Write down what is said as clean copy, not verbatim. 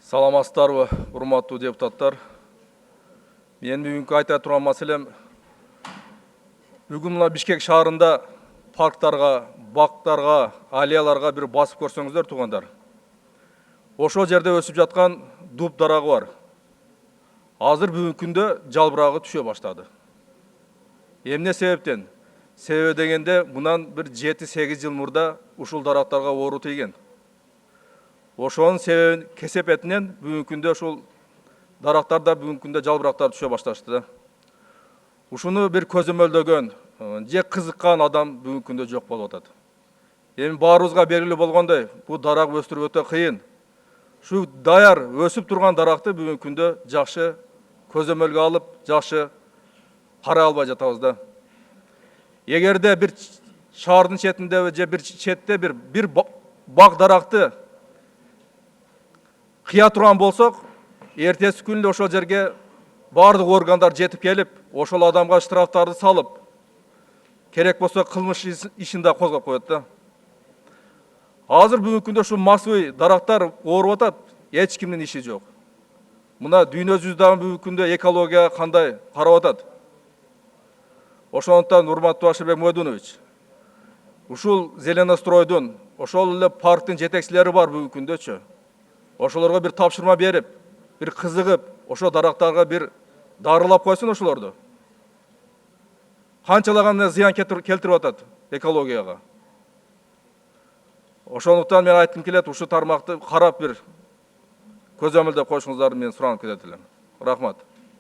Саламатсыздарбы, урматтуу депутаттар. Мен бүгүнкү айта турган маселем бүгүн мына Бишкек шаарында парктарга, бактарга, аллеяларга бир басып көрсөңүздөр туугандар. Ошол жерде өсүп жаткан дуб дарагы бар. Азыр бүгүнкү күндө жалбырагы түшө баштады. Эмне себептен? Себеби дегенде мындан бир 7-8 жыл мурда ушул дарактарга оору тийген. Ошонун себебин кесепетинен бүгүнкү күндө ушул дарактарда бүгүнкү күндө жалбырактар түшө башташты. Ушуну бир көзөмөлдөгөн, же кызыккан адам бүгүнкү күндө жок болуп атат. Эми баарыбызга белгилүү болгондой, бул дарак өстүрүү өтө кыйын. Шу даяр өсүп турган даракты бүгүнкү күндө жакшы көзөмөлгө алып, жакшы карай албай жатабыз да. Эгерде бир шаардын четинде же бир четте бир бак даракты кыя турган болсок, эртеси күнү ошол жерге бардык органдар жетип келип, ошол адамга штрафтарды салып, керек болсо кылмыш ишин да козгоп коет да. Азыр бүгүнкү күндө ушу массовый дарактар ооруп атат, эч кимдин иши жок. Мына дүйнө жүзү дагы бүгүнкү күндө экологияга кандай карап атат. Ошондуктан, урматтуу Ашырбек Мойдунович, ушул Зеленостройдун, ошол эле парктын жетекчилери бар бүгүнкү күндөчү. Ошолорго бир тапшырма берип, бир кызыгып, ошо дарактарга бир дарылап койсун ошолорду. Канчалаган зыян келтирип атат экологияга. Ошондуктан мен айткым келет, ушу тармакты карап бир көзөмөлдөп коюшуңуздарды мен суранып кетет элем. Рахмат.